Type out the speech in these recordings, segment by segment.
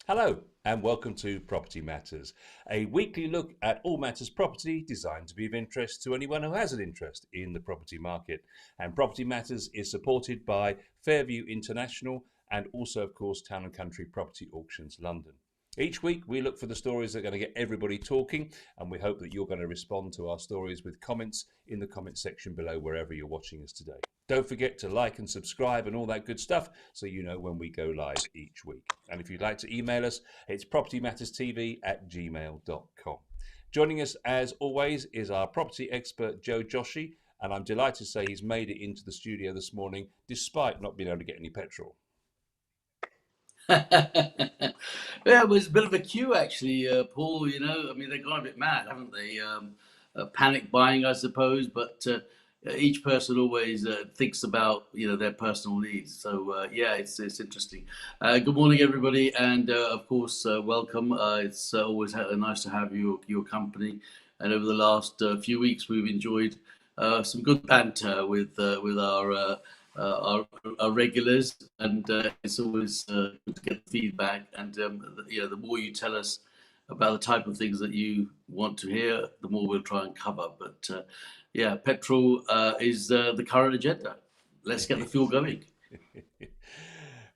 Hello, and welcome to Property Matters, a weekly look at all matters property designed to be of interest to anyone who has an interest in the property market. And Property Matters is supported by Fairview International and also, of course, Town and Country Property Auctions London. Each week, we look for the stories that are going to get everybody talking, and we hope that you're going to respond to our stories with comments in the comment section below wherever you're watching us today. Don't forget to like and subscribe and all that good stuff so you know when we go live each week. And if you'd like to email us, it's propertymatterstv@gmail.com. Joining us as always is our property expert Joe Joshi, and I'm delighted to say he's made it into the studio this morning despite not being able to get any petrol. Yeah, it was a bit of a queue actually, Paul. I mean, they've gone a bit mad, haven't they? Panic buying, I suppose, but each person always thinks about their personal needs. So yeah, it's interesting. Good morning, everybody, and of course, welcome. It's always nice to have your company. And over the last few weeks, we've enjoyed some good banter with our regulars, and it's always good to get feedback. And the more you tell us about the type of things that you want to hear, the more we'll try and cover. But yeah, petrol is the current agenda. Let's get the fuel going.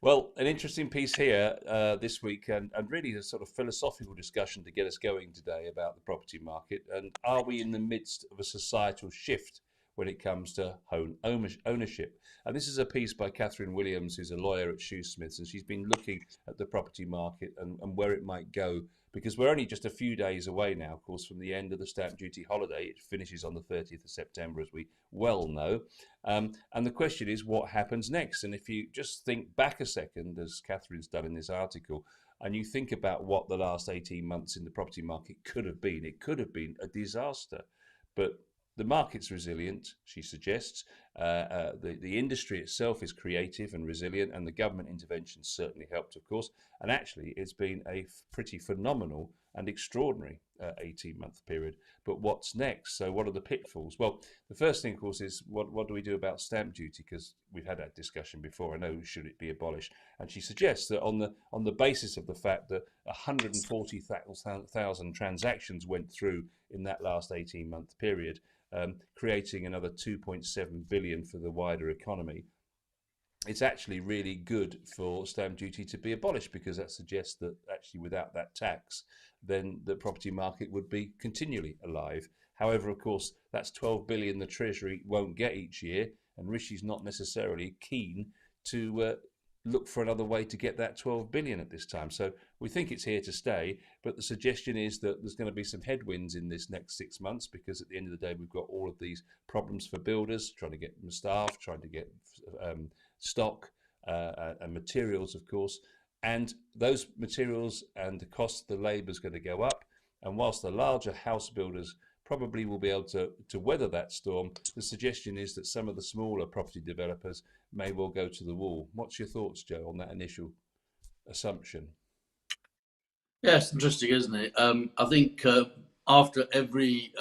Well, an interesting piece here this week, and really a sort of philosophical discussion to get us going today about the property market. And are we in the midst of a societal shift when it comes to home ownership? And this is a piece by Catherine Williams, who's a lawyer at Shoesmiths, and she's been looking at the property market and where it might go, because we're only just a few days away now, of course, from the end of the stamp duty holiday. It finishes on the 30th of September, as we well know. And the question is, what happens next? And if you just think back a second, as Catherine's done in this article, and you think about what the last 18 months in the property market could have been, it could have been a disaster. But the market's resilient, she suggests. The industry itself is creative and resilient, and the government intervention certainly helped, of course. And actually, it's been a pretty phenomenal and extraordinary 18-month period. But what's next? So what are the pitfalls? Well, the first thing, of course, is what do we do about stamp duty? Because we've had that discussion before. I know, should it be abolished? And she suggests that on the basis of the fact that 140,000 transactions went through in that last 18-month period, creating another 2.7 billion for the wider economy, it's actually really good for stamp duty to be abolished, because that suggests that actually without that tax, then the property market would be continually alive. However, of course, that's 12 billion the Treasury won't get each year, and Rishi's not necessarily keen to look for another way to get that 12 billion at this time. So we think it's here to stay, but the suggestion is that there's going to be some headwinds in this next 6 months, because at the end of the day, we've got all of these problems for builders, trying to get staff, trying to get stock and materials, of course. And those materials and the cost of the labour is going to go up. And whilst the larger house builders probably will be able to weather that storm, the suggestion is that some of the smaller property developers may well go to the wall. What's your thoughts, Joe, on that initial assumption? Yeah, it's interesting, isn't it? I think after every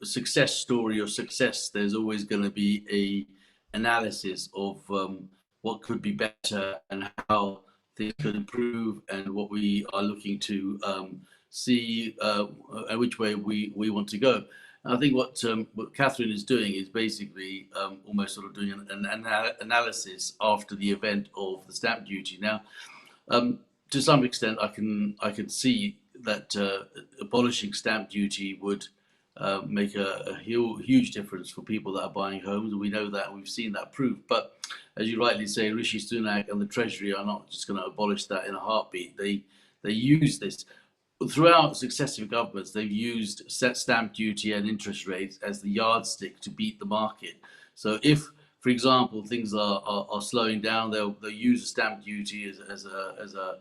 success story or success, there's always going to be a analysis of what could be better and how things could improve, and what we are looking to see and which way we want to go. And I think what Catherine is doing is basically almost sort of doing an analysis after the event of the stamp duty. Now, to some extent, I can see that abolishing stamp duty would make a huge difference for people that are buying homes, and we know that, we've seen that proved. But as you rightly say, Rishi Sunak and the Treasury are not just going to abolish that in a heartbeat. They use this throughout successive governments. They've used set stamp duty and interest rates as the yardstick to beat the market. So if, for example, things are slowing down, they'll use a stamp duty as a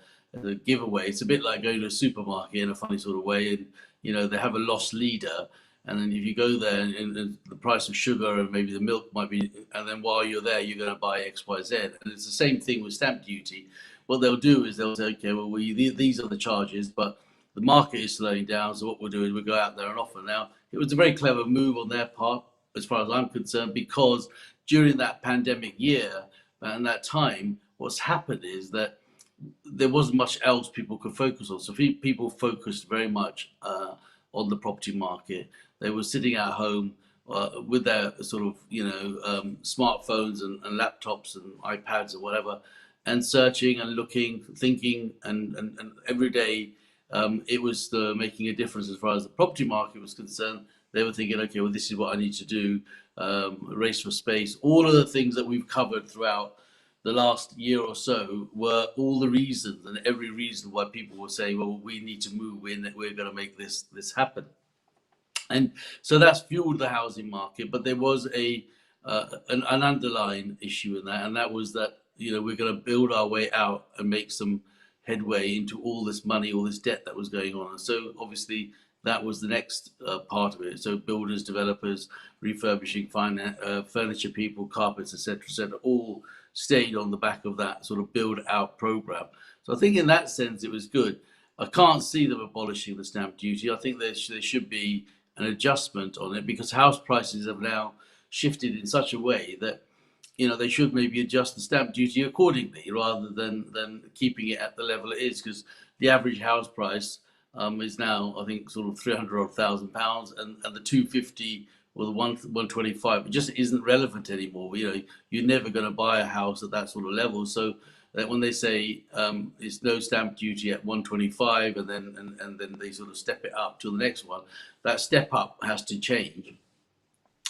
giveaway. It's a bit like going to a supermarket in a funny sort of way, and they have a loss leader, and then if you go there and the price of sugar and maybe the milk might be, and then while you're there you're going to buy XYZ, and it's the same thing with stamp duty. What they'll do is they'll say, okay, well, these are the charges, but the market is slowing down, so what we'll do is we'll go out there and offer. Now, it was a very clever move on their part, as far as I'm concerned, because during that pandemic year and that time, what's happened is that there wasn't much else people could focus on. So people focused very much on the property market. They were sitting at home with their sort of, smartphones and laptops and iPads or whatever, and searching and looking, thinking, and every day it was making a difference as far as the property market was concerned. They were thinking, okay, well, this is what I need to do. Race for space, all of the things that we've covered throughout the last year or so were all the reasons and every reason why people were saying, well, we need to move in, we're going to make this happen. And so that's fueled the housing market. But there was an underlying issue in that, and that was that we're going to build our way out and make some headway into all this money, all this debt that was going on. And so obviously that was the next part of it. So builders, developers, refurbishing, furniture people, carpets, etc., all stayed on the back of that sort of build out program. So I think in that sense it was good. I can't see them abolishing the stamp duty. I think there should be an adjustment on it, because house prices have now shifted in such a way that they should maybe adjust the stamp duty accordingly rather than keeping it at the level it is, because the average house price is now, I think, sort of £300,000, and the 250 or the 125, it just isn't relevant anymore. You're never going to buy a house at that sort of level. So that when they say it's no stamp duty at 125, and then they sort of step it up to the next one, that step up has to change,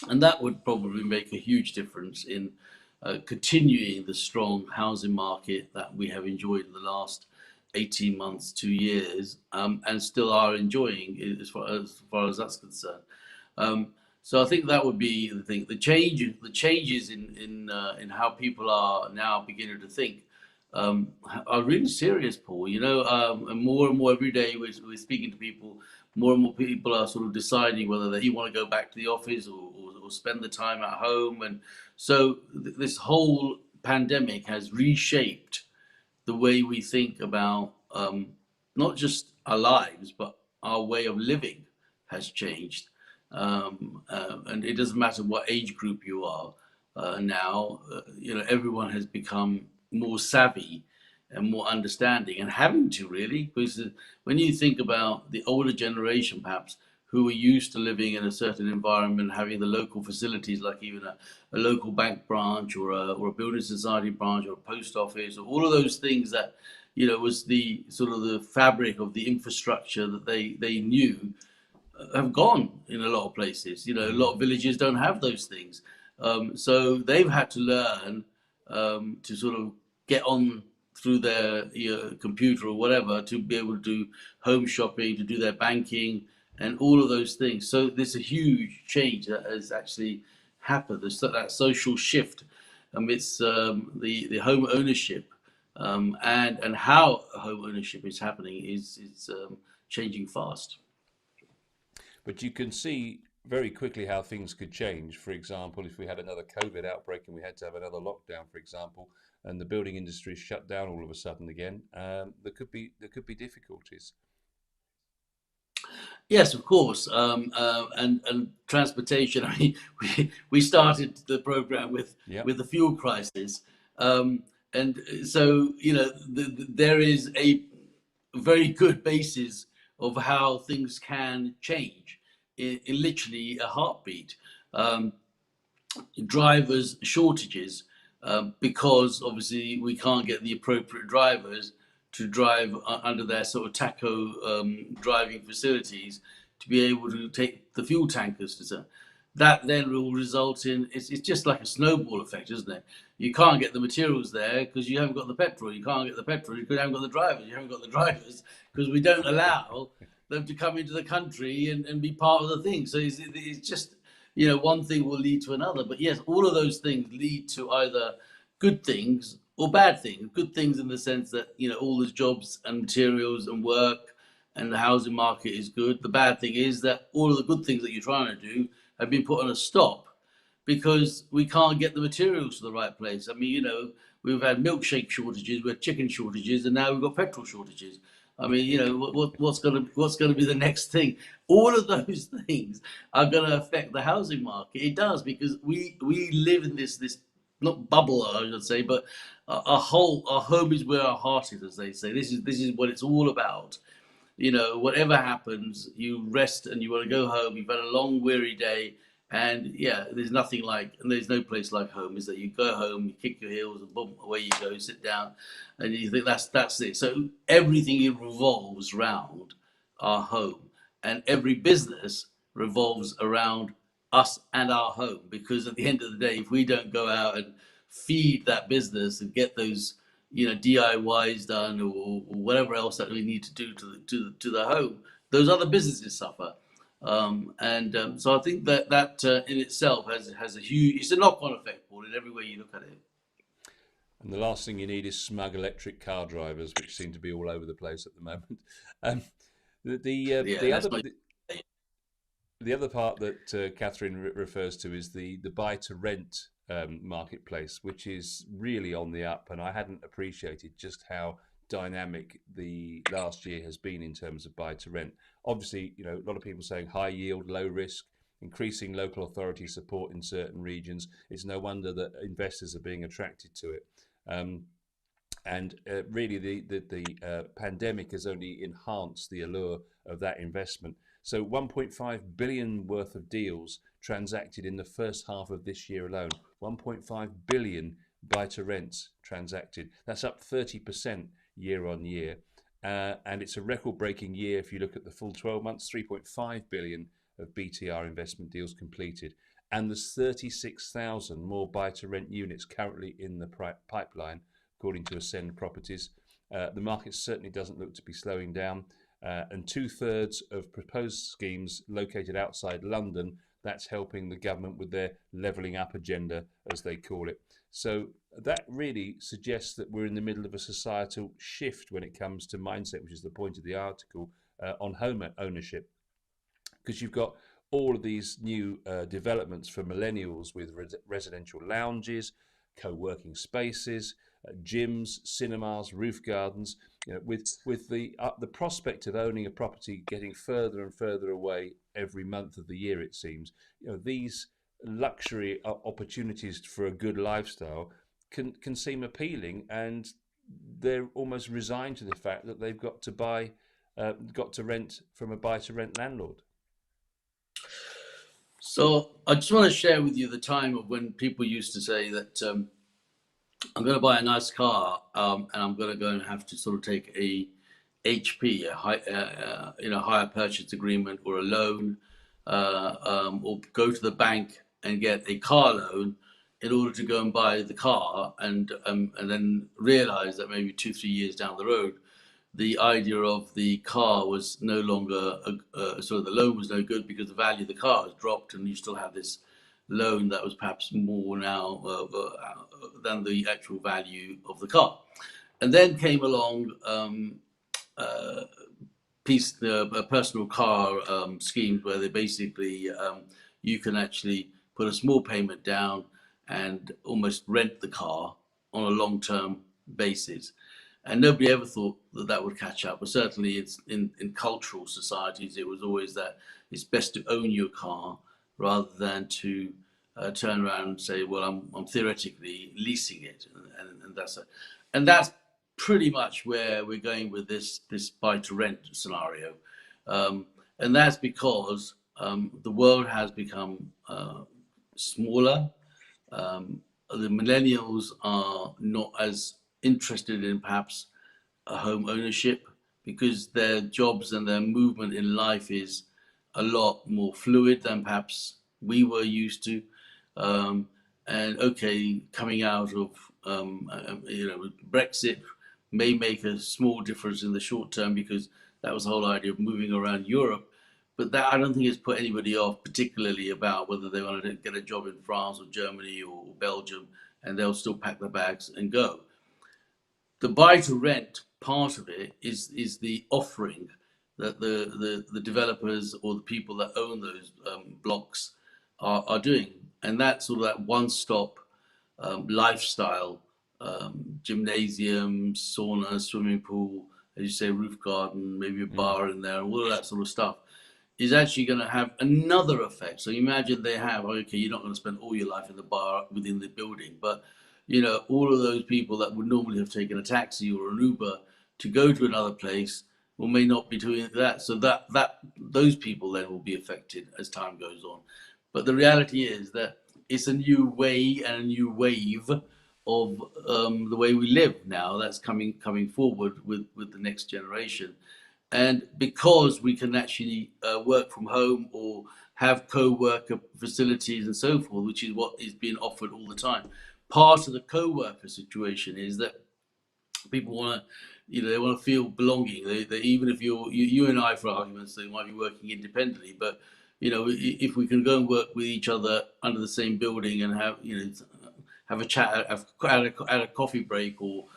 and that would probably make a huge difference in continuing the strong housing market that we have enjoyed in the last 18 months, 2 years, and still are enjoying as far as that's concerned. So I think that would be the thing. The changes in how people are now beginning to think are really serious, Paul. And more every day we're speaking to people. More and more people are sort of deciding whether they want to go back to the office or spend the time at home. And so this whole pandemic has reshaped the way we think about not just our lives, but our way of living has changed. And it doesn't matter what age group you are now. Everyone has become more savvy and more understanding, and having to, really, because when you think about the older generation, perhaps, who were used to living in a certain environment, having the local facilities, like even a local bank branch or a building society branch or a post office, or all of those things that was the sort of the fabric of the infrastructure that they knew, have gone in a lot of places. A lot of villages don't have those things. So they've had to learn to sort of get on through their computer or whatever to be able to do home shopping, to do their banking, and all of those things. So there's a huge change that has actually happened. There's that social shift amidst the home ownership, and how home ownership is happening is changing fast. But you can see very quickly how things could change. For example, if we had another COVID outbreak and we had to have another lockdown, for example, and the building industry shut down all of a sudden again, there could be difficulties. Yes, of course, and transportation. I mean, we started the program Yeah. with the fuel crisis, and so there is a very good basis of how things can change in literally a heartbeat. Um, Drivers shortages, because obviously we can't get the appropriate drivers to drive under their sort of taco driving facilities to be able to take the fuel tankers to serve. That then will result in, it's just like a snowball effect, isn't it? You can't get the materials there because you haven't got the petrol. You can't get the petrol because you haven't got the drivers. You haven't got the drivers because we don't allow them to come into the country and be part of the thing. So it's just, one thing will lead to another. But yes, all of those things lead to either good things or bad things. Good things in the sense that, all those jobs and materials and work and the housing market is good. The bad thing is that all of the good things that you're trying to do have been put on a stop because we can't get the materials to the right place. I mean, we've had milkshake shortages, we had chicken shortages, and now we've got petrol shortages. I mean, what's going to be the next thing? All of those things are going to affect the housing market. It does, because we live in this not bubble, I should say, but our home is where our heart is, as they say. This is what it's all about. Whatever happens, you rest and you want to go home. You've had a long, weary day, and yeah, there's no place like home. Is that you go home, you kick your heels, and boom, away you go, sit down, and you think that's it. So everything revolves around our home, and every business revolves around us and our home. Because at the end of the day, if we don't go out and feed that business and get those DIYs done, or whatever else that we need to do to the home, those other businesses suffer. And so I think that in itself has a huge, it's a knock-on effect, Paul, in every way you look at it. And the last thing you need is smug electric car drivers, which seem to be all over the place at the moment. Um, Yeah, the let's other not. the other part that Catherine refers to is the buy to rent marketplace, which is really on the up. And I hadn't appreciated just how dynamic the last year has been in terms of buy to rent. Obviously, a lot of people saying high yield, low risk, increasing local authority support in certain regions. It's no wonder that investors are being attracted to it. Um, and really, the pandemic has only enhanced the allure of that investment. So 1.5 billion worth of deals transacted in the first half of this year alone. 1.5 billion buy to rents transacted. That's up 30% year on year. And it's a record breaking year if you look at the full 12 months. 3.5 billion of BTR investment deals completed. And there's 36,000 more buy to rent units currently in the pipeline, according to Ascend Properties. The market certainly doesn't look to be slowing down. And 2/3 of proposed schemes located outside London. That's helping the government with their levelling up agenda, as they call it. So that really suggests that we're in the middle of a societal shift when it comes to mindset, which is the point of the article on home ownership. Because you've got all of these new developments for millennials with residential lounges, co-working spaces, gyms, cinemas, roof gardens. With the prospect of owning a property getting further and further away every month of the year, it seems. These luxury opportunities for a good lifestyle can seem appealing, and they're almost resigned to the fact that they've got to rent from a buy-to-rent landlord. So I just want to share with you the time of when people used to say that I'm going to buy a nice car, and I'm going to go and have to sort of take a HP, hire purchase agreement, or a loan, or go to the bank and get a car loan in order to go and buy the car, and then realize that maybe 2-3 years down the road, the idea of the car was no longer, sort of the loan was no good because the value of the car has dropped, and you still have this loan that was perhaps more now than the actual value of the car. And then came along uh, personal car schemes where they basically you can actually put a small payment down and almost rent the car on a long-term basis. And nobody ever thought that that would catch up. But certainly, it's in cultural societies, it was always that it's best to own your car rather than to turn around and say, "Well, I'm theoretically leasing it," and that's pretty much where we're going with this buy to rent scenario, and that's because the world has become smaller. The millennials are not as interested in perhaps a home ownership because their jobs and their movement in life is a lot more fluid than perhaps we were used to. And okay, coming out of Brexit may make a small difference in the short term because that was the whole idea of moving around Europe. But that I don't think it's put anybody off particularly about whether they want to get a job in France or Germany or Belgium, and they'll still pack their bags and go. The buy to rent part of it is the offering that the developers or the people that own those blocks are doing, and that's sort of that one stop lifestyle, gymnasium, sauna, swimming pool, as you say, roof garden, maybe a Mm. bar in there, and all of that sort of stuff is actually going to have another effect. So imagine they have, okay, you're not going to spend all your life in the bar within the building, but all of those people that would normally have taken a taxi or an Uber to go to another place, well, may not be doing that. So that those people then will be affected as time goes on. But the reality is that it's a new way and a new wave of the way we live now. That's coming forward with the next generation, and because we can actually work from home or have co-worker facilities and so forth, which is what is being offered all the time. Part of the co-worker situation is that people want to, they want to feel belonging. They even if you and I, for arguments, they might be working independently, but if we can go and work with each other under the same building and have a chat at a coffee break, or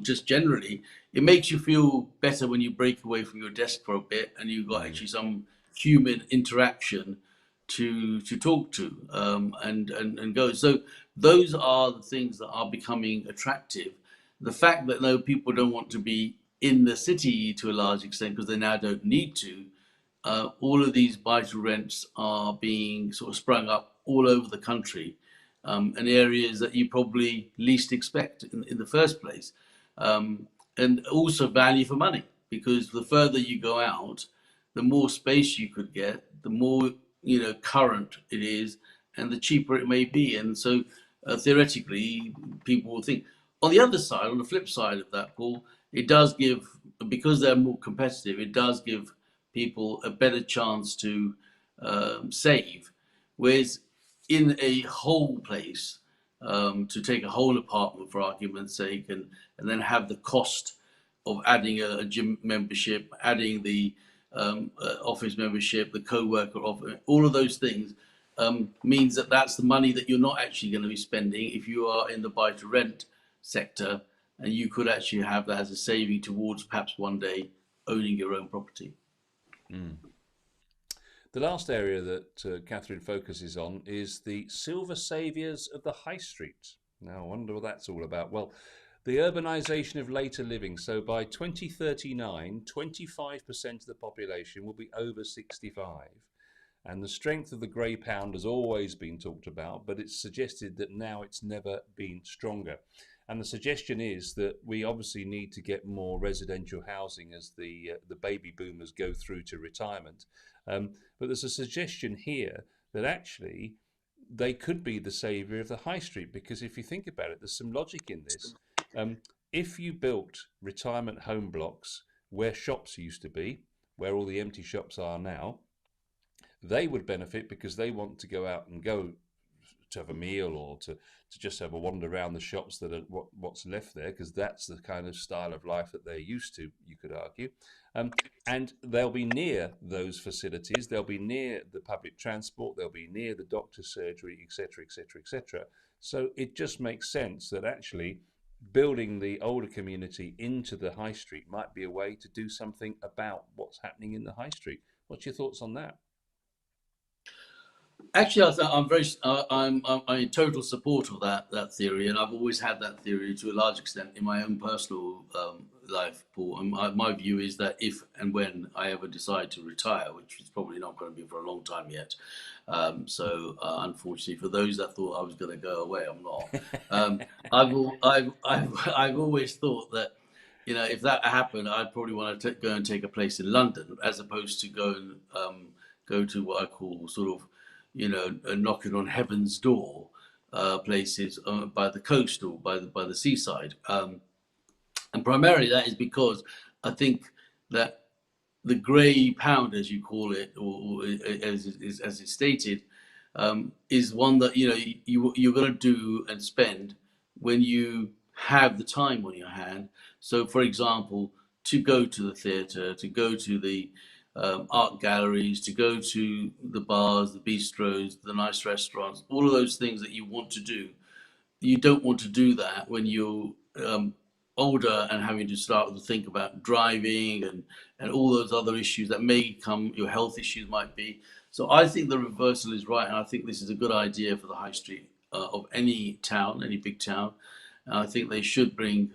just generally, it makes you feel better when you break away from your desk for a bit and you've got actually some human interaction to talk to, and go. So those are the things that are becoming attractive. The fact that no people don't want to be in the city to a large extent because they now don't need to. All of these buy-to rents are being sort of sprung up all over the country, in areas that you probably least expect in the first place. And also value for money, because the further you go out, the more space you could get, the more current it is, and the cheaper it may be. And so theoretically, people will think. On the other side, on the flip side of that, Paul, it does give, because they're more competitive, it does give people a better chance to save. Whereas in a whole place, to take a whole apartment for argument's sake, and then have the cost of adding a gym membership, adding the office membership, the co-worker office, all of those things, means that that's the money that you're not actually going to be spending if you are in the buy-to-rent sector, and you could actually have that as a saving towards perhaps one day owning your own property. Mm. The last area that Catherine focuses on is the silver saviours of the high street. Now, I wonder what that's all about. Well, the urbanisation of later living. So by 2039, 25% of the population will be over 65. And the strength of the grey pound has always been talked about, but it's suggested that now it's never been stronger. And the suggestion is that we obviously need to get more residential housing as the baby boomers go through to retirement. But there's a suggestion here that actually they could be the saviour of the high street, because if you think about it, there's some logic in this. If you built retirement home blocks where shops used to be, where all the empty shops are now, they would benefit because they want to go out and go to have a meal, or to just have a wander around the shops that are what's left there, because that's the kind of style of life that they're used to, you could argue. And they'll be near those facilities, they'll be near the public transport, they'll be near the doctor's surgery, etc., etc., etc. So it just makes sense that actually building the older community into the high street might be a way to do something about what's happening in the high street. What's your thoughts on that? Actually, I'm in total support of that theory, and I've always had that theory to a large extent in my own personal life, Paul. And my view is that if and when I ever decide to retire, which is probably not going to be for a long time yet, so unfortunately for those that thought I was going to go away, I'm not. I've always thought that, if that happened, I'd probably want to go and take a place in London, as opposed to go to what I call sort of, knocking on heaven's door, places by the coast or by the seaside. And primarily that is because I think that the grey pound, as you call it, or as it's stated, is one that you're going to do and spend when you have the time on your hand. So, for example, to go to the theatre, to go to the art galleries, to go to the bars, the bistros, the nice restaurants, all of those things that you want to do. You don't want to do that when you're older and having to start to think about driving and all those other issues that may come, your health issues might be. So I think the reversal is right, and I think this is a good idea for the high street of any town, any big town. And I think they should bring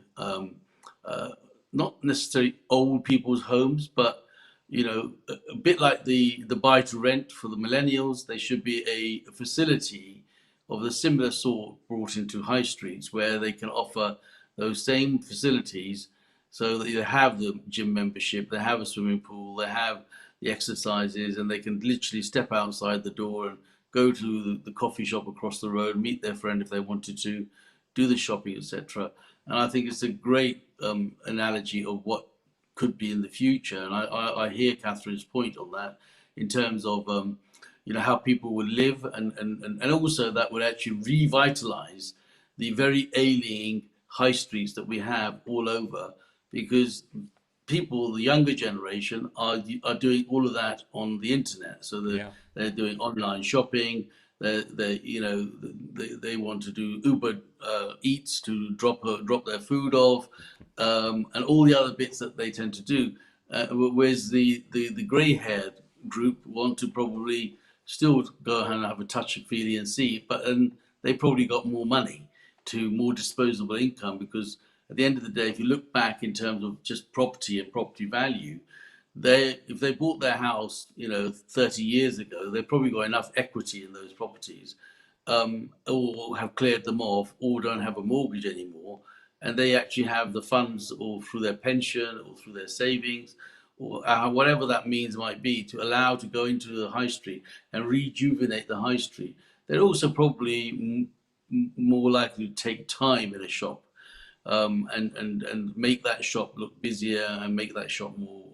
not necessarily old people's homes, but a bit like the buy to rent for the millennials. There should be a facility of the similar sort brought into high streets where they can offer those same facilities, so that they have the gym membership, they have a swimming pool, they have the exercises, and they can literally step outside the door and go to the coffee shop across the road, meet their friend if they wanted to, do the shopping, etc. And I think it's a great analogy of what could be in the future. And I hear Catherine's point on that in terms of how people would live, and also that would actually revitalize the very ailing high streets that we have all over, because people, the younger generation, are doing all of that on the internet. So Yeah. they're doing online shopping. They want to do Uber Eats to drop their food off, and all the other bits that they tend to do. Whereas the grey-haired group want to probably still go and have a touch of feely and see, but they probably got more money, to more disposable income, because at the end of the day, if you look back in terms of just property and property value, if they bought their house, 30 years ago, they've probably got enough equity in those properties, or have cleared them off, or don't have a mortgage anymore, and they actually have the funds, or through their pension, or through their savings, or whatever that means might be, to allow to go into the high street and rejuvenate the high street. They're also probably more likely to take time in a shop, and make that shop look busier and make that shop more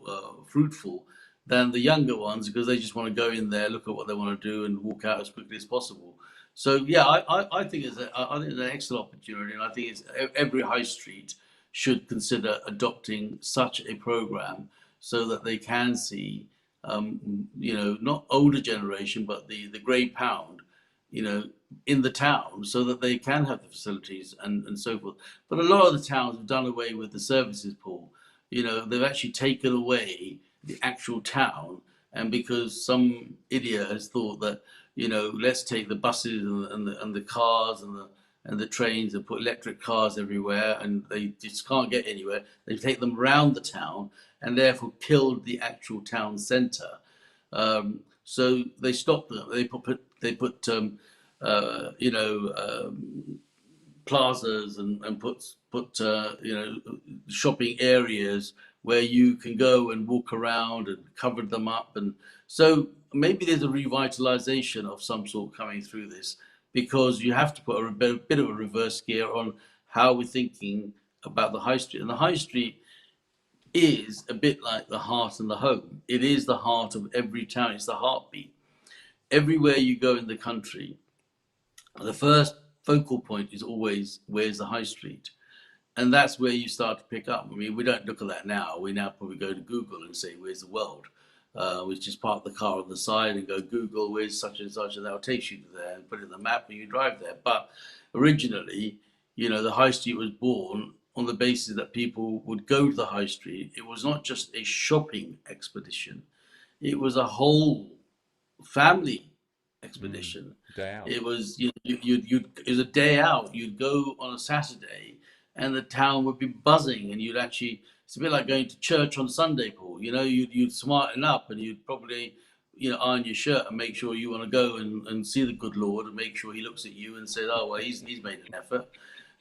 fruitful than the younger ones, because they just want to go in there, look at what they want to do, and walk out as quickly as possible. So yeah, I think I think it's an excellent opportunity, and I think every high street should consider adopting such a program, so that they can see, not older generation, but the grey pound, you know, in the town, so that they can have the facilities and so forth. But a lot of the towns have done away with the services pool. They've actually taken away the actual town, and because some idiot has thought that, let's take the buses and the cars and the trains and put electric cars everywhere, and they just can't get anywhere. They take them around the town, and therefore killed the actual town centre. So they stopped them. They put plazas, and put shopping areas where you can go and walk around, and covered them up. And so maybe there's a revitalization of some sort coming through this, because you have to put a bit of a reverse gear on how we're thinking about the high street. And the high street is a bit like the heart and the home. It is the heart of every town. It's the heartbeat. Everywhere you go in the country, the first focal point is always, where's the high street? And that's where you start to pick up. I mean, we don't look at that now. We now probably go to Google and say, where's the world? We just park the car on the side and go, Google, where's such and such, and that'll take you to there, and put it in the map, and you drive there. But originally, the high street was born on the basis that people would go to the high street. It was not just a shopping expedition. It was a whole family expedition. Day out. It was, it was a day out. You'd go on a Saturday, and the town would be buzzing, and you'd actually, it's a bit like going to church on Sunday, Paul. You'd smarten up, and you'd probably, iron your shirt and make sure you want to go and see the good Lord, and make sure he looks at you and says, oh, well, he's made an effort.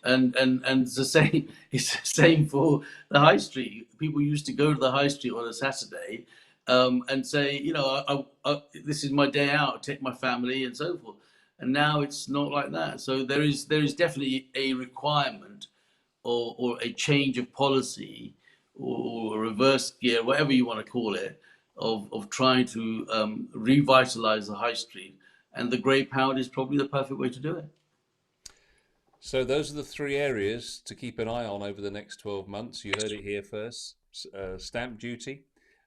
And it's the same. It's the same for the high street. People used to go to the high street on a Saturday, and say, this is my day out, take my family and so forth. And now it's not like that. So there is definitely a requirement, or a change of policy, or a reverse gear, whatever you want to call it, of trying to revitalize the high street. And the grey pound is probably the perfect way to do it. So those are the three areas to keep an eye on over the next 12 months. You heard it here first. Stamp duty,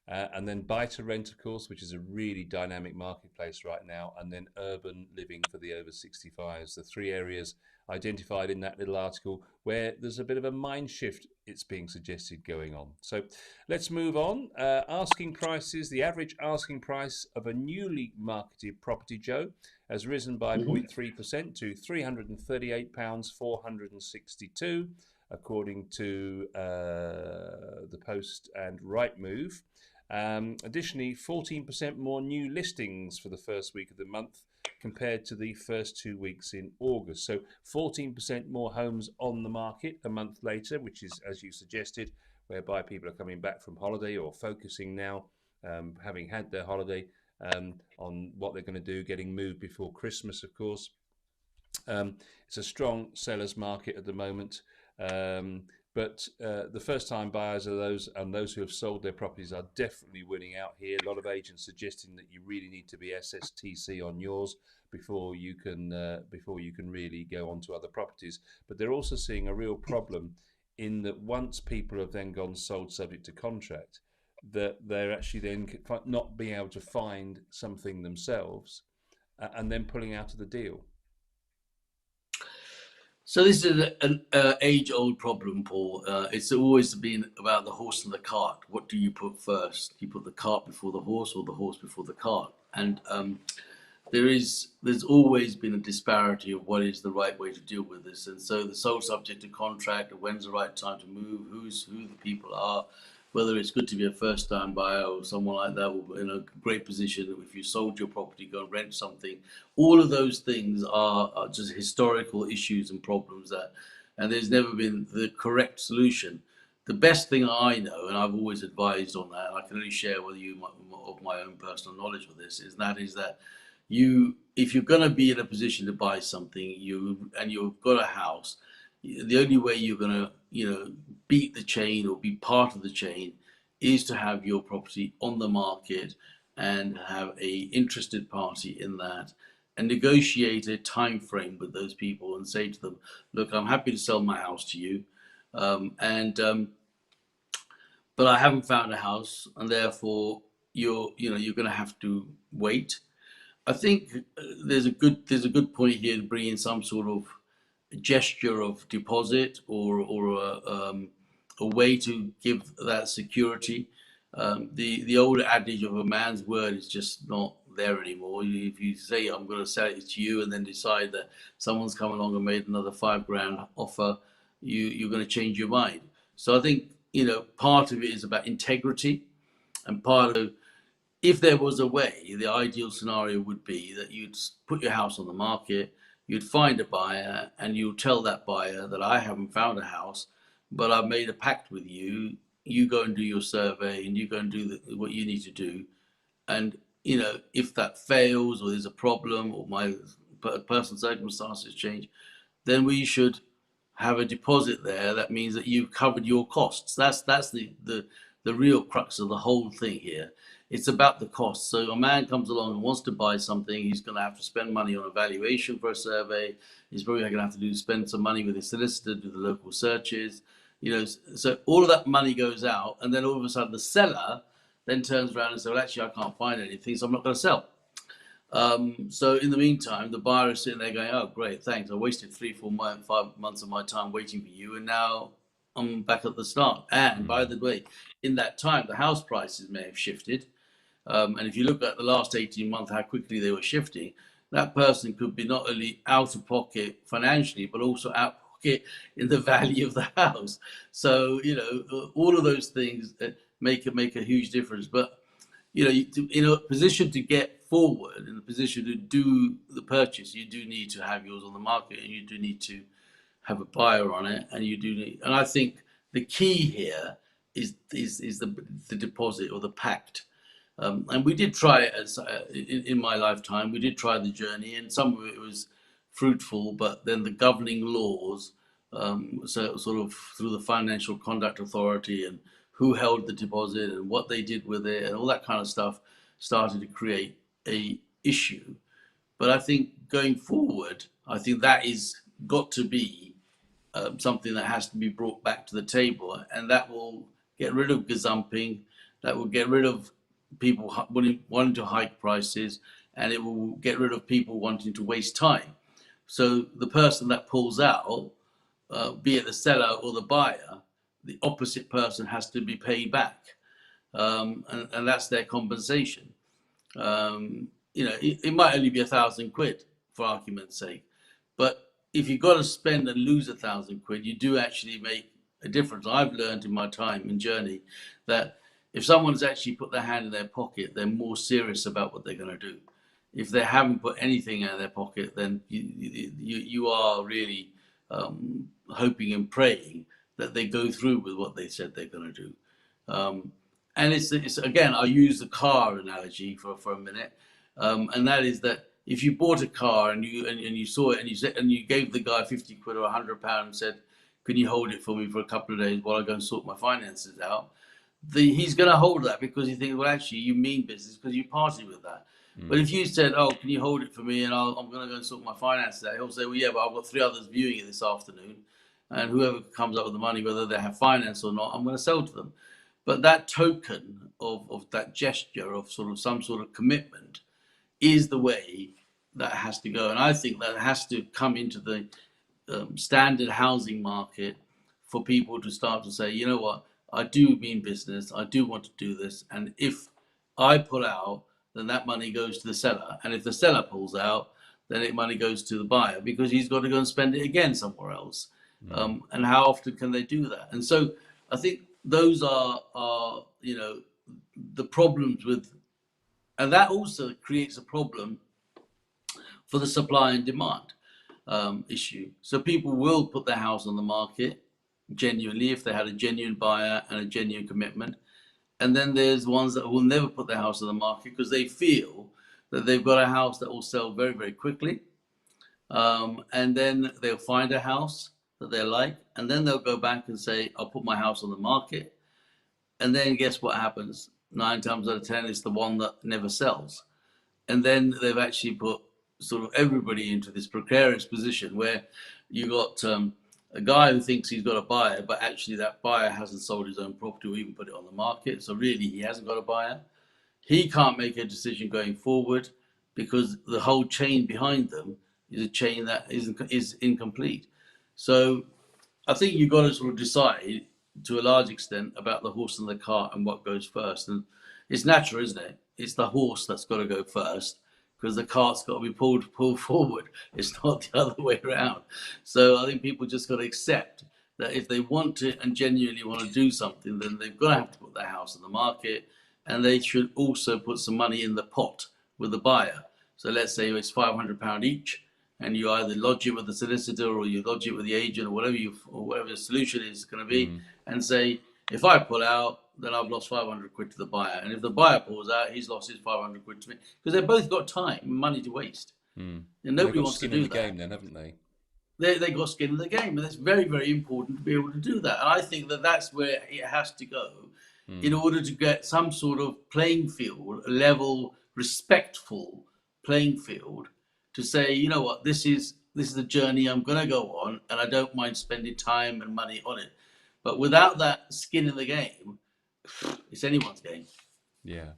and then buy to rent, of course, which is a really dynamic marketplace right now, and then urban living for the over 65s. The three areas identified in that little article where there's a bit of a mind shift, it's being suggested, going on. So let's move on. Asking prices. The average asking price of a newly marketed property, Joe, has risen by 0.3% to £338 462, according to the Post and Rightmove. Additionally, 14% more new listings for the first week of the month compared to the first 2 weeks in August. So 14% more homes on the market a month later, which is, as you suggested, whereby people are coming back from holiday or focusing now, having had their holiday, on what they're going to do, getting moved before Christmas, of course. It's a strong sellers market at the moment. But the first-time buyers are those who have sold their properties are definitely winning out here. A lot of agents suggesting that you really need to be SSTC on yours before you can really go on to other properties. But they're also seeing a real problem in that once people have then gone sold subject to contract, that they're actually then not being able to find something themselves, and then pulling out of the deal. So this is an age-old problem, Paul. It's always been about the horse and the cart. What do you put first? Do you put the cart before the horse, or the horse before the cart? And there's always been a disparity of what is the right way to deal with this. And so the sole subject to contract, when's the right time to move, who the people are, whether it's good to be a first-time buyer or someone like that in a great position. If you sold your property, go and rent something. All of those things are just historical issues and problems and there's never been the correct solution. The best thing I know, and I've always advised on that, and I can only share with you of my own personal knowledge with this, is that if you're going to be in a position to buy something, you've got a house, the only way you're going to beat the chain or be part of the chain is to have your property on the market and have a interested party in that, and negotiate a time frame with those people and say to them, look, I'm happy to sell my house to you, but I haven't found a house, and therefore you're going to have to wait. I think there's a good point here to bring in some sort of gesture of deposit or a way to give that security. The old adage of a man's word is just not there anymore. If you say I'm going to sell it to you and then decide that someone's come along and made another £5,000 offer, you're going to change your mind. So I think part of it is about integrity, and part of, if there was a way, the ideal scenario would be that you'd put your house on the market, you'd find a buyer, and you'll tell that buyer that I haven't found a house, but I've made a pact with you. You go and do your survey, and you go and do what you need to do. And if that fails, or there's a problem, or my personal circumstances change, then we should have a deposit there. That means that you've covered your costs. That's the real crux of the whole thing here. It's about the cost. So a man comes along and wants to buy something, he's going to have to spend money on a valuation for a survey. He's probably going to have to spend some money with his solicitor, do the local searches. So all of that money goes out, and then all of a sudden the seller then turns around and says, well, actually, I can't find anything, so I'm not going to sell. So in the meantime, the buyer is sitting there going, oh, great, thanks. I wasted 5 months of my time waiting for you, and now I'm back at the start. And by the way, in that time, the house prices may have shifted. And if you look at the last 18 months, how quickly they were shifting, that person could be not only out of pocket financially, but also out of pocket in the value of the house. So, all of those things make a huge difference. But, in a position to get forward, in a position to do the purchase, you do need to have yours on the market, and you do need to have a buyer on it, and I think the key here is the deposit or the pact. And we did try it in my lifetime. We did try the journey, and some of it was fruitful. But then the governing laws, so sort of through the Financial Conduct Authority, and who held the deposit and what they did with it, and all that kind of stuff, started to create a issue. But I think going forward, I think that is got to be something that has to be brought back to the table, and that will get rid of gazumping, that will get rid of people wanting to hike prices, and it will get rid of people wanting to waste time. So the person that pulls out, be it the seller or the buyer, the opposite person has to be paid back, and that's their compensation. It might only be £1,000 for argument's sake, but if you've got to spend and lose £1,000, you do actually make a difference. I've learned in my time and journey that If someone's actually put their hand in their pocket, they're more serious about what they're going to do. If they haven't put anything in their pocket, then you are really hoping and praying that they go through with what they said they're going to do. Um, and it's again, I use the car analogy for a minute, and that is that if you bought a car and you saw it and you said and you gave the guy 50 quid or £100 and said, "Can you hold it for me for a couple of days while I go and sort my finances out?" He's going to hold that because he thinks, well, actually, you mean business because you party with that. But Mm. if you said, "Oh, can you hold it for me?" and I'm going to go and sort my finances out, he'll say, "Well, yeah, but I've got three others viewing it this afternoon, and whoever comes up with the money, whether they have finance or not, I'm going to sell to them." But that token of that gesture of sort of some sort of commitment is the way that has to go. And I think that has to come into the standard housing market for people to start to say, you know what, I do mean business, I do want to do this, and if I pull out, then that money goes to the seller, and if the seller pulls out, then it money goes to the buyer because he's got to go and spend it again somewhere else. Mm. And how often can they do that? And so I think those are the problems with, and that also creates a problem for the supply and demand issue. So people will put their house on the market genuinely if they had a genuine buyer and a genuine commitment. And then there's ones that will never put their house on the market because they feel that they've got a house that will sell very, very quickly. And then they'll find a house that they like, and then they'll go back and say, "I'll put my house on the market." And then guess what happens? 9 times out of 10, it's the one that never sells. And then they've actually put sort of everybody into this precarious position where you got a guy who thinks he's got a buyer, but actually that buyer hasn't sold his own property or even put it on the market. So really, he hasn't got a buyer. He can't make a decision going forward because the whole chain behind them is a chain that is incomplete. So I think you've got to sort of decide to a large extent about the horse and the cart and what goes first. And it's natural, isn't it? It's the horse that's got to go first because the cart's got to be pulled forward. It's not the other way around. So I think people just got to accept that if they want to and genuinely want to do something, then they've got to have to put their house on the market, and they should also put some money in the pot with the buyer. So let's say it's £500 each, and you either lodge it with the solicitor or you lodge it with the agent or whatever the solution is going to be, Mm. and say, if I pull out, then I've lost 500 quid to the buyer, and if the buyer pulls out, he's lost his 500 quid to me because they've both got time and money to waste, Mm. and And they've nobody got wants to skin in do the game that. then, haven't they? They got skin in the game, and it's very, very important to be able to do that. And I think that that's where it has to go in Mm. order to get some sort of playing field, a level, respectful playing field, to say, you know what, this is a journey I'm going to go on, and I don't mind spending time and money on it. But without that skin in the game, it's anyone's game. Yeah.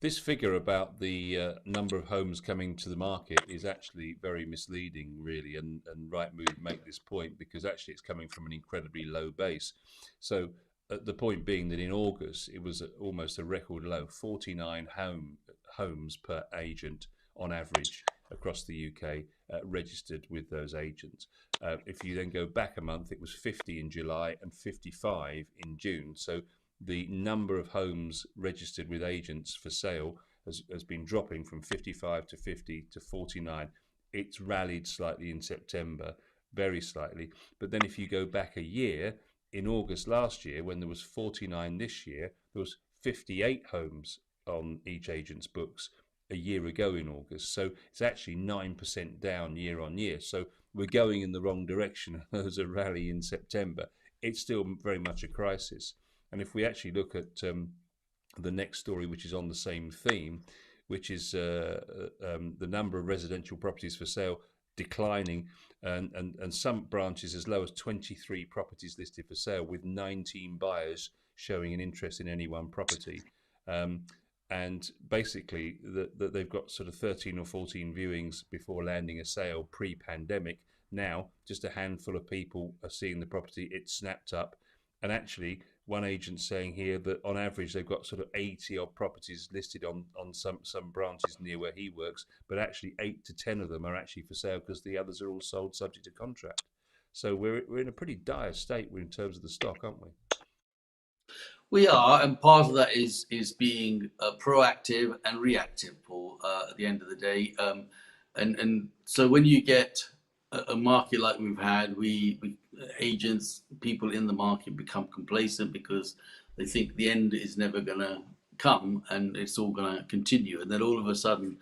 This figure about the number of homes coming to the market is actually very misleading, really, and Rightmove make this point because actually it's coming from an incredibly low base. So the point being that in August it was almost a record low, 49 homes per agent on average across the UK registered with those agents. If you then go back a month, it was 50 in July and 55 in June. So the number of homes registered with agents for sale has been dropping from 55 to 50 to 49. It's rallied slightly in September, very slightly. But then if you go back a year, in August last year, when there was 49 this year, there was 58 homes on each agent's books a year ago in August. So it's actually 9% down year on year. So we're going in the wrong direction. There was a rally in September. It's still very much a crisis. And if we actually look at the next story, which is on the same theme, which is the number of residential properties for sale declining, and some branches as low as 23 properties listed for sale, with 19 buyers showing an interest in any one property. Um, and basically, that they've got sort of 13 or 14 viewings before landing a sale pre-pandemic. Now, just a handful of people are seeing the property. It's snapped up, and actually, one agent saying here that on average they've got sort of 80 odd properties listed on some branches near where he works, but actually 8 to 10 of them are actually for sale because the others are all sold subject to contract. So we're in a pretty dire state in terms of the stock, aren't we? We are, and part of that is being proactive and reactive, Paul. At the end of the day, and so when you get a market like we've had, we agents, people in the market become complacent because they think the end is never going to come and it's all going to continue, and then all of a sudden,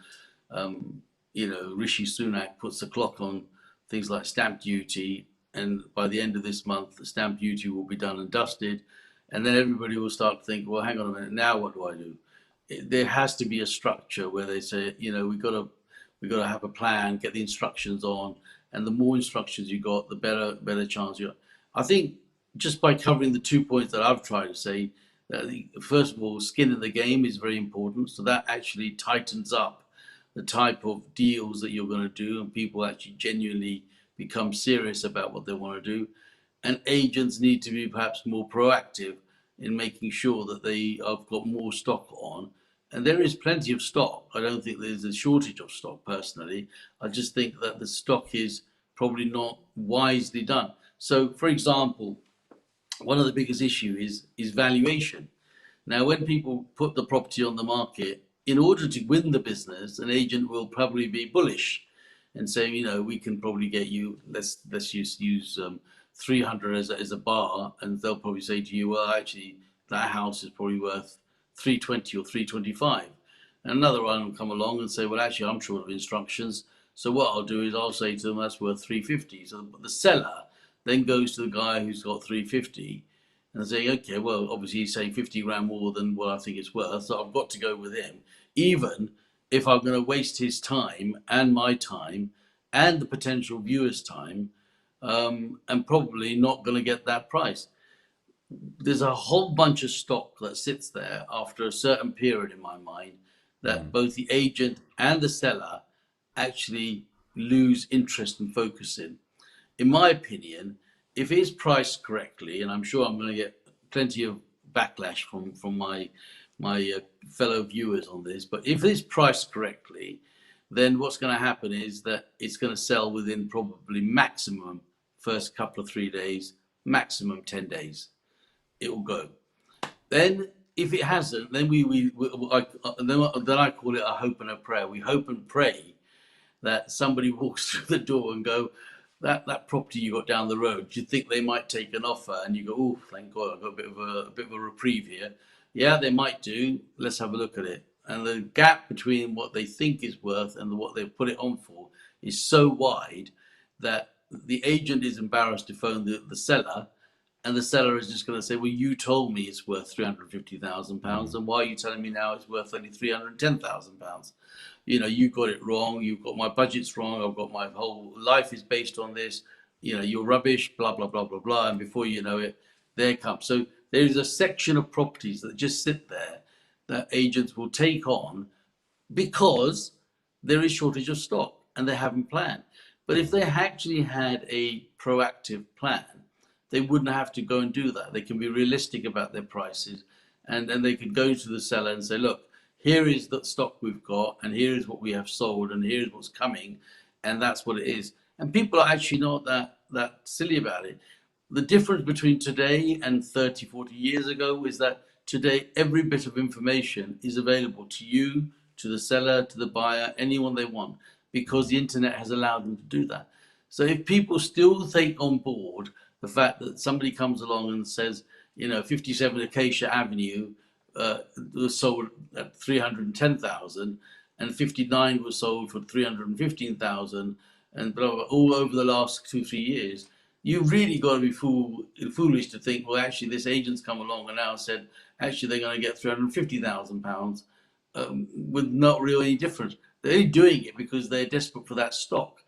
um, Rishi Sunak puts a clock on things like stamp duty, and by the end of this month, the stamp duty will be done and dusted, and then everybody will start to think, well, hang on a minute, now what do I do? There has to be a structure where they say, we got to have a plan, get the instructions on, and the more instructions you got, the better chance you got. I think just by covering the 2 points that I've tried to say, first of all, skin in the game is very important. So that actually tightens up the type of deals that you're going to do, and people actually genuinely become serious about what they want to do. And agents need to be perhaps more proactive in making sure that they have got more stock on. And there is plenty of stock. I don't think there's a shortage of stock personally. I just think that the stock is probably not wisely done. So, for example, one of the biggest issues is valuation. Now, when people put the property on the market, in order to win the business, an agent will probably be bullish and say, we can probably get you. Let's use 300 as a bar, and they'll probably say to you, well, actually, that house is probably worth 320 or 325. And another one will come along and say, well, actually, I'm short of instructions. So what I'll do is I'll say to them that's worth 350. So the seller then goes to the guy who's got 350 and say, okay, well, obviously he's saying 50 grand more than what I think it's worth, so I've got to go with him, even if I'm going to waste his time and my time and the potential viewer's time, and probably not going to get that price. There's a whole bunch of stock that sits there after a certain period, in my mind, that both the agent and the seller actually lose interest and focus in my opinion, if it's priced correctly, and I'm sure I'm going to get plenty of backlash from my fellow viewers on this, but if it's priced correctly, then what's going to happen is that it's going to sell within probably maximum first couple of 3 days, maximum 10 days. It will go. Then if it hasn't, then then I call it a hope and a prayer. We hope and pray that somebody walks through the door and go, that property you got down the road, do you think they might take an offer? And you go, oh, thank God, I've got a bit of a reprieve here. Yeah, they might do. Let's have a look at it. And the gap between what they think is worth and what they've put it on for is so wide that the agent is embarrassed to phone the seller, and the seller is just going to say, well, you told me it's worth £350,000, and why are you telling me now it's worth only £310,000? You got it wrong. You've got my budget's wrong. I've got my whole life is based on this. You're rubbish, blah, blah, blah, blah, blah. And before you know it, there comes. So there is a section of properties that just sit there that agents will take on because there is shortage of stock and they haven't planned. But if they actually had a proactive plan, they wouldn't have to go and do that. They can be realistic about their prices, and they could go to the seller and say, look, here is the stock we've got, and here is what we have sold, and here's what's coming, and that's what it is. And people are actually not that silly about it. The difference between today and 30, 40 years ago is that today every bit of information is available to you, to the seller, to the buyer, anyone they want, because the internet has allowed them to do that. So if people still take on board the fact that somebody comes along and says, 57 Acacia Avenue was sold at 310,000, and 59 was sold for 315,000, and blah, blah, blah, all over the last 2-3 years. You've really got to be foolish to think, well, actually, this agent's come along and now said, actually, they're going to get £350,000 with not really any difference. They're only doing it because they're desperate for that stock.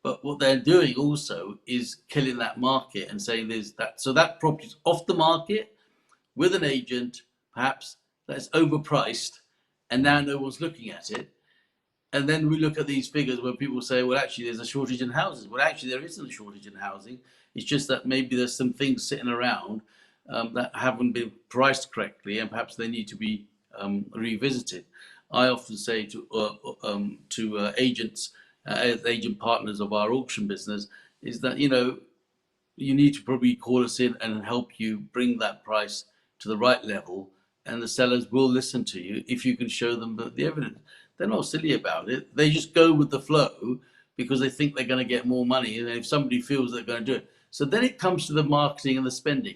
But what they're doing also is killing that market and saying there's that. So that property's off the market with an agent, perhaps that's overpriced, and now no one's looking at it. And then we look at these figures where people say, well, actually, there's a shortage in houses. Well, actually, there isn't a shortage in housing. It's just that maybe there's some things sitting around that haven't been priced correctly, and perhaps they need to be revisited. I often say to agents, as agent partners of our auction business, is that you need to probably call us in and help you bring that price to the right level, and the sellers will listen to you if you can show them the evidence. They're not silly about it. They just go with the flow because they think they're going to get more money, and if somebody feels they're going to do it. So then it comes to the marketing and the spending.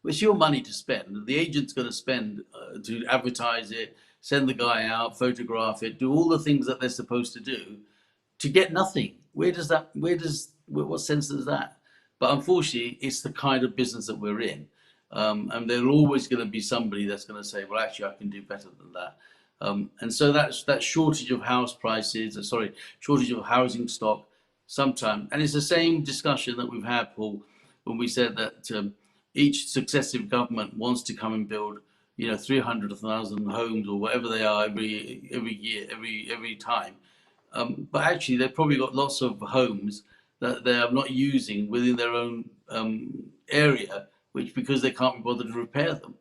It's your money to spend. The agent's going to spend to advertise it, send the guy out, photograph it, do all the things that they're supposed to do to get nothing. What sense is that? But unfortunately, it's the kind of business that we're in. And there's always going to be somebody that's going to say, well, actually, I can do better than that. And so that shortage of house prices, shortage of housing stock sometimes, and it's the same discussion that we've had, Paul, when we said that each successive government wants to come and build, 300,000 homes or whatever they are every year, every time. But actually, they've probably got lots of homes that they are not using within their own area, which because they can't be bothered to repair them,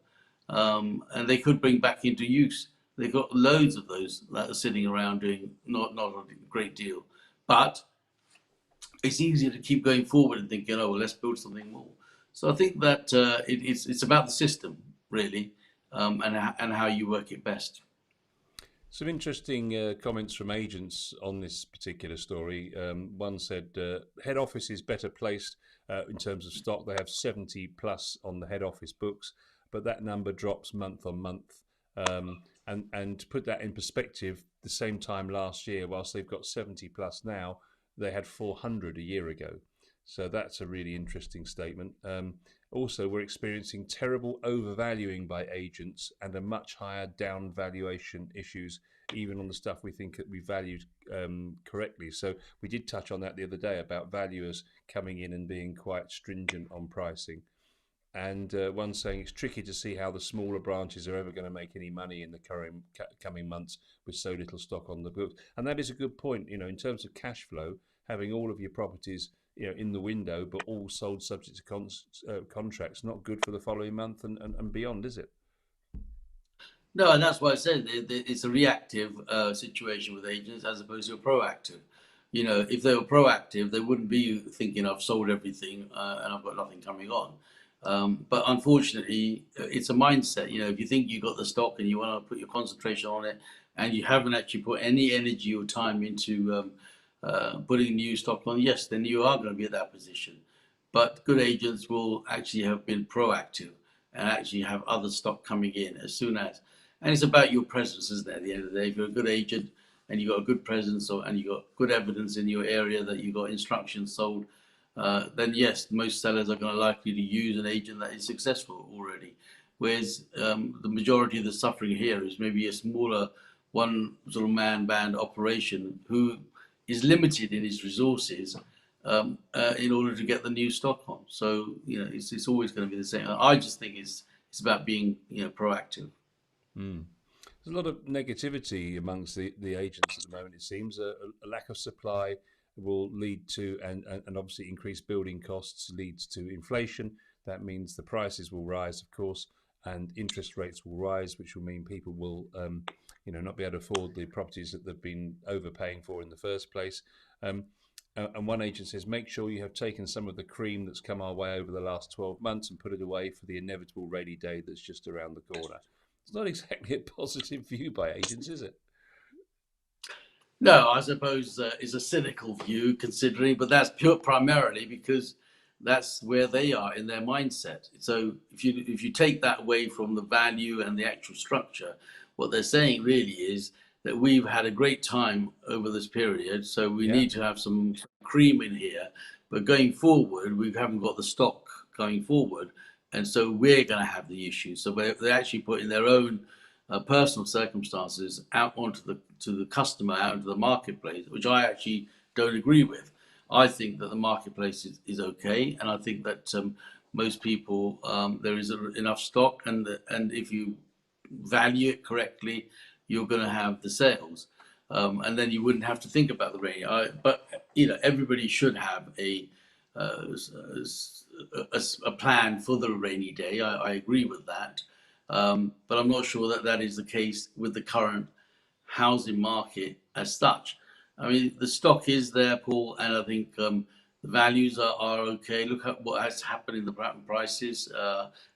and they could bring back into use. They've got loads of those that are sitting around doing not a great deal, but it's easier to keep going forward and thinking, oh, well, let's build something more. So I think that it's about the system really, and how you work it best. Some interesting comments from agents on this particular story. One said head office is better placed in terms of stock. They have 70 plus on the head office books, but that number drops month on month. And to put that in perspective, the same time last year, whilst they've got 70 plus now, they had 400 a year ago. So that's a really interesting statement. Also, we're experiencing terrible overvaluing by agents and a much higher down valuation issues, even on the stuff we think that we valued correctly. So we did touch on that the other day about valuers coming in and being quite stringent on pricing. And one saying it's tricky to see how the smaller branches are ever going to make any money in the coming months with so little stock on the books. And that is a good point. In terms of cash flow, having all of your properties in the window, but all sold subject to contracts, not good for the following month and beyond, is it? No, and that's why I said it's a reactive situation with agents as opposed to a proactive. If they were proactive, they wouldn't be thinking I've sold everything and I've got nothing coming on. But unfortunately, it's a mindset. If you think you've got the stock and you want to put your concentration on it, and you haven't actually put any energy or time into putting new stock on, yes, then you are going to be at that position. But good agents will actually have been proactive and actually have other stock coming in as soon as. And it's about your presence, isn't it? At the end of the day, if you're a good agent and you've got a good presence, and you've got good evidence in your area that you've got instructions sold, then yes, most sellers are going to likely to use an agent that is successful already. Whereas the majority of the suffering here is maybe a smaller one sort of man band operation who is limited in his resources in order to get the new stock on. So it's always going to be the same. I just think it's about being proactive. Mm. There's a lot of negativity amongst the agents at the moment, it seems. A lack of supply will lead to, and obviously increased building costs leads to inflation. That means the prices will rise, of course, and interest rates will rise, which will mean people will, not be able to afford the properties that they've been overpaying for in the first place. And one agent says, make sure you have taken some of the cream that's come our way over the last 12 months and put it away for the inevitable rainy day that's just around the corner. It's not exactly a positive view by agents, is it? No, I suppose it's a cynical view considering, but that's primarily because that's where they are in their mindset. So if you take that away from the value and the actual structure, what they're saying really is that we've had a great time over this period, so we Yeah. need to have some cream in here. But going forward, we haven't got the stock going forward, and so we're going to have the issue. So they're actually putting their own personal circumstances out onto the customer, out into the marketplace, which I actually don't agree with. I think that the marketplace is okay, and I think that most people there is enough stock, and if you value it correctly, you're going to have the sales, and then you wouldn't have to think about the rain. But everybody should have uh, a plan for the rainy day. I agree with that. But I'm not sure that that is the case with the current housing market as such. I mean, the stock is there, Paul, and I think The values are okay. Look at what has happened in the prices.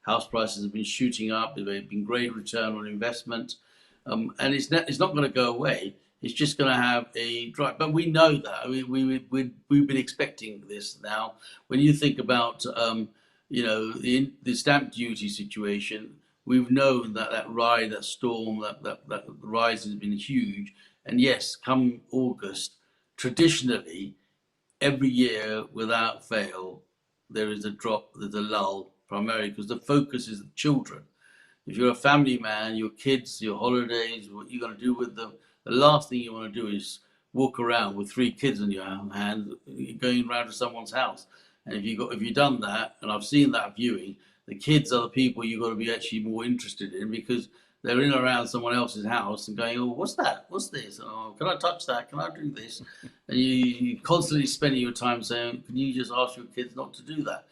House prices have been shooting up. They've been great return on investment, and it's not going to go away. It's just going to have a drop. But we know that. I mean, we've been expecting this now. When you think about the stamp duty situation, we've known that storm, that rise has been huge. And yes, come August, traditionally every year without fail, there is a drop, there's a lull, primarily because the focus is the children. If you're a family man, your kids, your holidays, what you're going to do with them, the last thing you want to do is walk around with 3 kids in your hand, going around to someone's house. And if you've done that, and I've seen that viewing, the kids are the people you've got to be actually more interested in because they're in and around someone else's house and going, oh, what's that? What's this? Oh, can I touch that? Can I do this? And you constantly spending your time saying, can you just ask your kids not to do that?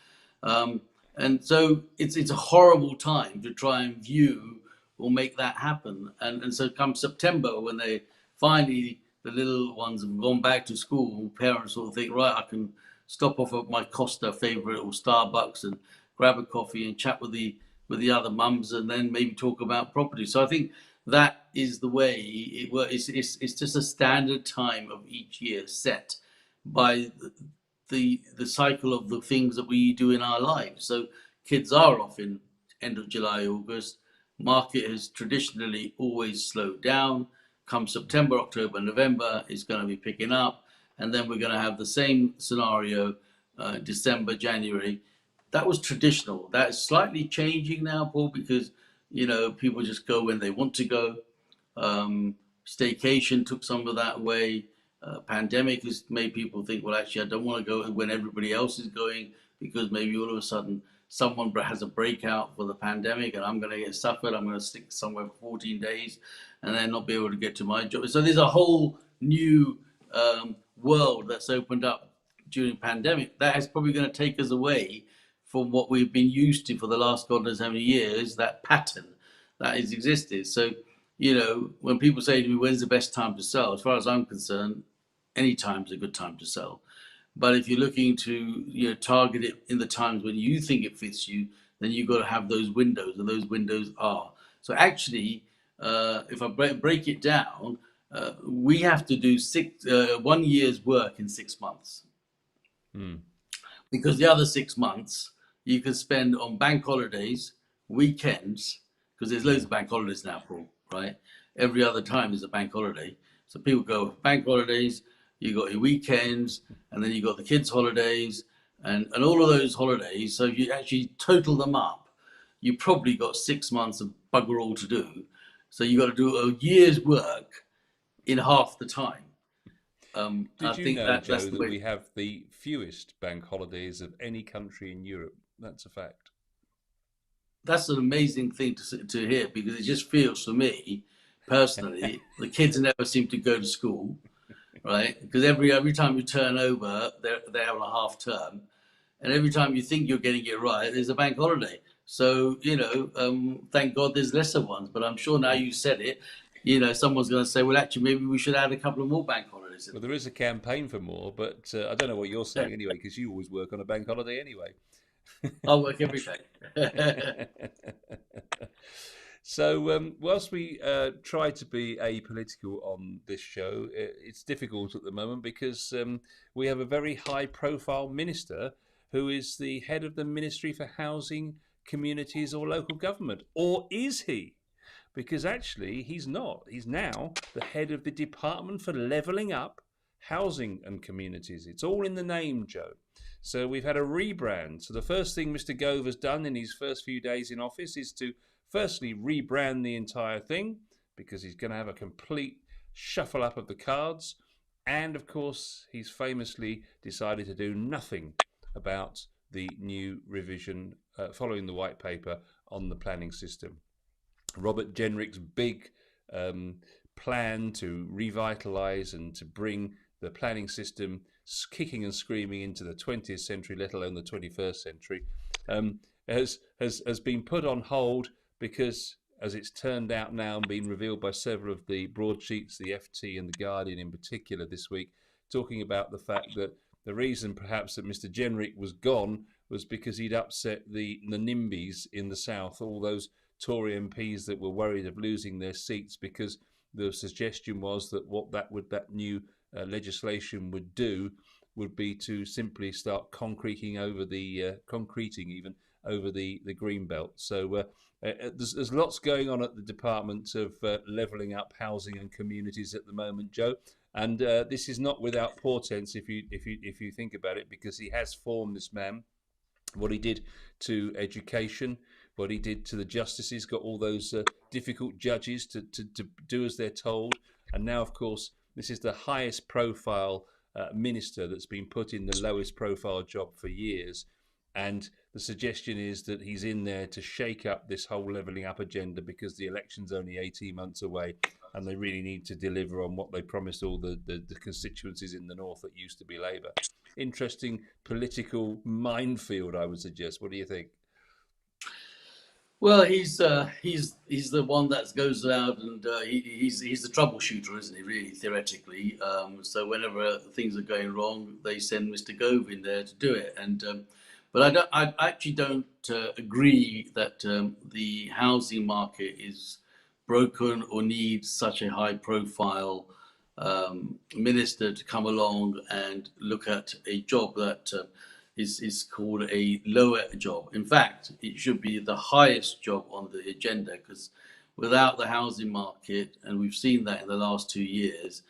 And so it's a horrible time to try and view or make that happen. And so come September, when they finally, the little ones have gone back to school, parents will think, right, I can stop off at my Costa favorite or Starbucks and grab a coffee and chat with the other mums and then maybe talk about property. So I think that is the way it works. It's just a standard time of each year set by the cycle of the things that we do in our lives. So kids are off in end of July, August. Market has traditionally always slowed down. Come September, October, November, it's going to be picking up, and then we're going to have the same scenario December, January. That was traditional. That is slightly changing now, Paul, because people just go when they want to go. Staycation took some of that away. Pandemic has made people think, well, actually, I don't want to go when everybody else is going because maybe all of a sudden someone has a breakout for the pandemic and I'm going to get suffered. I'm going to stick somewhere for 14 days and then not be able to get to my job. So there's a whole new world that's opened up during pandemic that is probably going to take us away from what we've been used to for the last God knows how many years, that pattern that has existed. So, when people say to me, when's the best time to sell? As far as I'm concerned, any time's a good time to sell. But if you're looking to target it in the times when you think it fits you, then you've got to have those windows, and those windows are. So actually, if I break it down, we have to do 1 year's work in 6 months. Mm. Because the other 6 months you can spend on bank holidays, weekends, because there's loads of bank holidays now, Paul, right? Every other time is a bank holiday. So people go bank holidays, you got your weekends, and then you got the kids' holidays, and all of those holidays. So if you actually total them up, you probably got 6 months of bugger all to do. So you got to do a year's work in half the time. I Did you think know, that's Joe, the that way. we have the fewest bank holidays of any country in Europe? That's a fact. That's an amazing thing to hear because it just feels for me personally the kids never seem to go to school, right? Because every time you turn over, they're having a half term, and every time you think you're getting it right, there's a bank holiday. So thank God there's lesser ones. But I'm sure now you said it, someone's going to say, well, actually, maybe we should add a couple of more bank holidays in Well, there is a campaign for more, but I don't know what you're there. saying anyway, because you always work on a bank holiday anyway. I'll work every day. So, whilst we try to be apolitical on this show, it's difficult at the moment because we have a very high profile minister who is the head of the Ministry for Housing, Communities or Local Government. Or is he? Because actually, he's not. He's now the head of the Department for Levelling Up, Housing and Communities. It's all in the name, Joe. So we've had a rebrand. So the first thing Mr. Gove has done in his first few days in office is to firstly rebrand the entire thing because he's going to have a complete shuffle up of the cards. And of course, he's famously decided to do nothing about the new revision following the white paper on the planning system. Robert Jenrick's big plan to revitalise and to bring the planning system kicking and screaming into the 20th century, let alone the 21st century, has been put on hold because, as it's turned out now and been revealed by several of the broadsheets, the FT and the Guardian in particular this week, talking about the fact that the reason perhaps that Mr. Jenrick was gone was because he'd upset the NIMBYs in the south, all those Tory MPs that were worried of losing their seats, because the suggestion was that that new legislation would do would be to simply start concreting over the concreting even over the green belt. So there's lots going on at the Department of Levelling Up Housing and Communities at the moment, Joe. And this is not without portents if you think about it, because he has formed, this man, what he did to education, what he did to the justices, got all those difficult judges to do as they're told. And now, of course, this is the highest profile minister that's been put in the lowest profile job for years. And the suggestion is that he's in there to shake up this whole levelling up agenda, because the election's only 18 months away and they really need to deliver on what they promised all the constituencies in the north that used to be Labour. Interesting political minefield, I would suggest. What do you think? Well, he's the one that goes out and he's the troubleshooter, isn't he? Really, theoretically. So whenever things are going wrong, they send Mr. Gove in there to do it. And but I actually don't agree that the housing market is broken or needs such a high-profile minister to come along and look at a job that is called a lower job. In fact, it should be the highest job on the agenda, because without the housing market, and we've seen that in the last 2 years,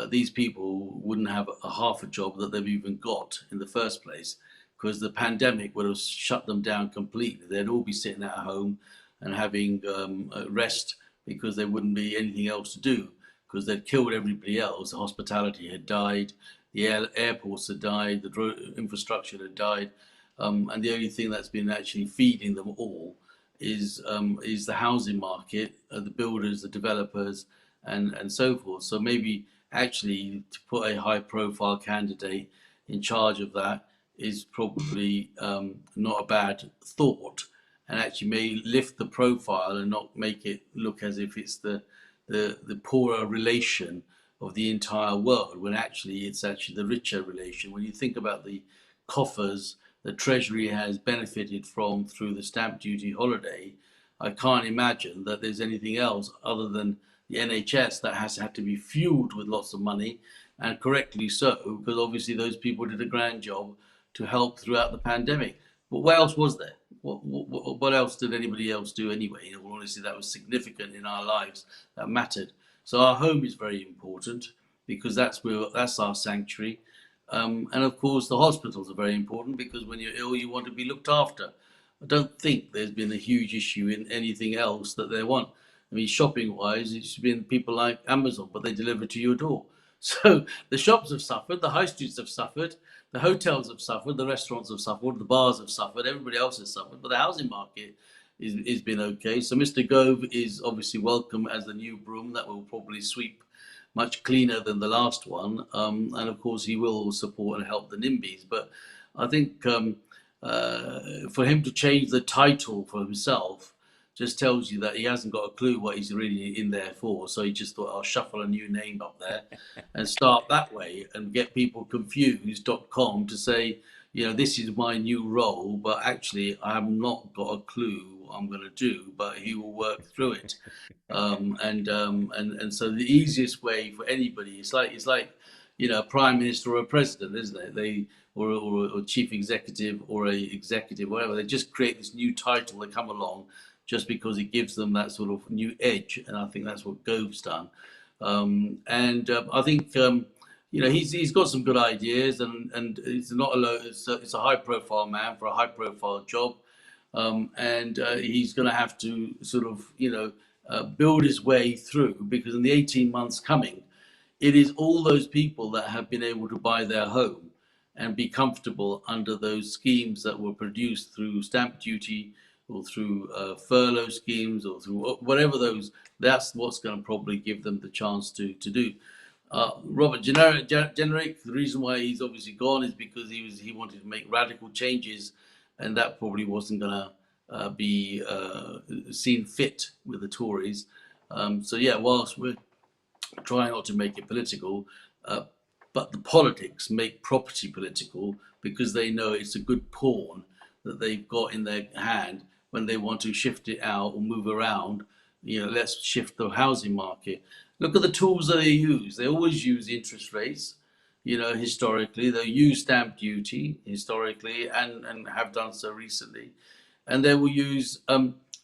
these people wouldn't have a half a job that they've even got in the first place, because the pandemic would have shut them down completely. They'd all be sitting at home and having rest, because there wouldn't be anything else to do, because they'd killed everybody else. The hospitality had died, the airports had died, the infrastructure had died, and the only thing that's been actually feeding them all is the housing market, the builders, the developers, and so forth. So maybe actually to put a high-profile candidate in charge of that is probably not a bad thought, and actually may lift the profile and not make it look as if it's the poorer relation of the entire world, when actually it's actually the richer relation. When you think about the coffers the Treasury has benefited from through the stamp duty holiday, I can't imagine that there's anything else other than the NHS that has had to be fueled with lots of money, and correctly so, because obviously those people did a grand job to help throughout the pandemic. But what else was there? What else did anybody else do anyway? In all honesty, that was significant in our lives, that mattered. So our home is very important, because that's our sanctuary. And of course, the hospitals are very important, because when you're ill, you want to be looked after. I don't think there's been a huge issue in anything else that they want. I mean, shopping wise, it's been people like Amazon, but they deliver to your door. So the shops have suffered, the high streets have suffered, the hotels have suffered, the restaurants have suffered, the bars have suffered, everybody else has suffered, but the housing market is been okay. So Mr. Gove is obviously welcome as the new broom that will probably sweep much cleaner than the last one. And of course, he will support and help the NIMBYs. But I think for him to change the title for himself just tells you that he hasn't got a clue what he's really in there for. So he just thought, I'll shuffle a new name up there and start that way and get people confused.com to say, this is my new role, but actually I have not got a clue what I'm going to do, but he will work through it. And so the easiest way for anybody, it's like a prime minister or a president, isn't it? They or chief executive or a executive, whatever. They just create this new title. They come along just because it gives them that sort of new edge, and I think that's what Gove's done. I think he's got some good ideas, and it's not a low. It's a high profile man for a high profile job. And he's going to have to sort of, build his way through, because in the 18 months coming, it is all those people that have been able to buy their home and be comfortable under those schemes that were produced through stamp duty or through furlough schemes or through whatever those, that's what's going to probably give them the chance to do. Robert Jenrick, the reason why he's obviously gone is because he wanted to make radical changes, and that probably wasn't going to be seen fit with the Tories. So yeah, whilst we're trying not to make it political, but the politics make property political because they know it's a good pawn that they've got in their hand when they want to shift it out or move around. Let's shift the housing market. Look at the tools that they use. They always use interest rates. Historically, they use stamp duty historically and have done so recently. And they will use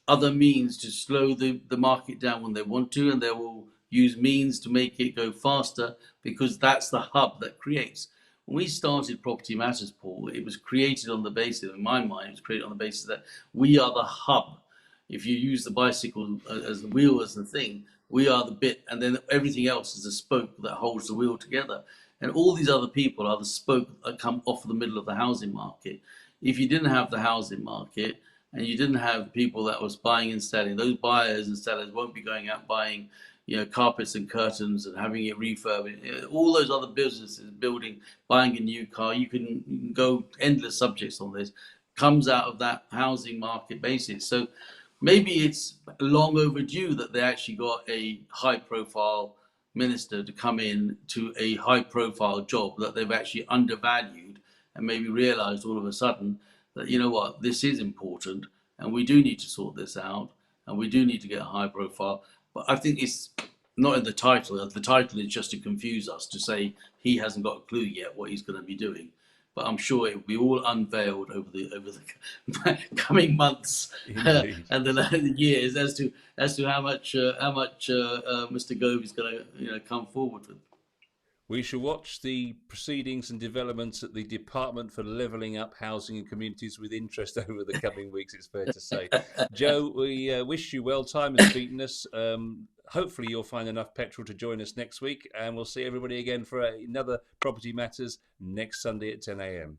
other means to slow the market down when they want to, and they will use means to make it go faster because that's the hub that creates. When we started Property Matters, Paul, it was created on the basis, in my mind, it was created on the basis that we are the hub. If you use the bicycle as the wheel, as the thing, we are the bit, and then everything else is the spoke that holds the wheel together. And all these other people are the spoke that come off the middle of the housing market. If you didn't have the housing market, and you didn't have people that was buying and selling, those buyers and sellers won't be going out buying, carpets and curtains and having it refurbished. All those other businesses, building, buying a new car, you can go endless subjects on this, comes out of that housing market basis. So maybe it's long overdue that they actually got a high profile minister to come in to a high profile job that they've actually undervalued and maybe realized all of a sudden that, you know what, this is important and we do need to sort this out and we do need to get a high profile. But I think it's not in the title. The title is just to confuse us, to say he hasn't got a clue yet what he's going to be doing. But I'm sure it will be all unveiled over the coming months and the years as to how much Mr. Gove is going to come forward with. We shall watch the proceedings and developments at the Department for Levelling Up Housing and Communities with interest over the coming weeks, it's fair to say. Joe, we wish you well. Time has beaten us. Hopefully you'll find enough petrol to join us next week, and we'll see everybody again for another Property Matters next Sunday at 10 a.m.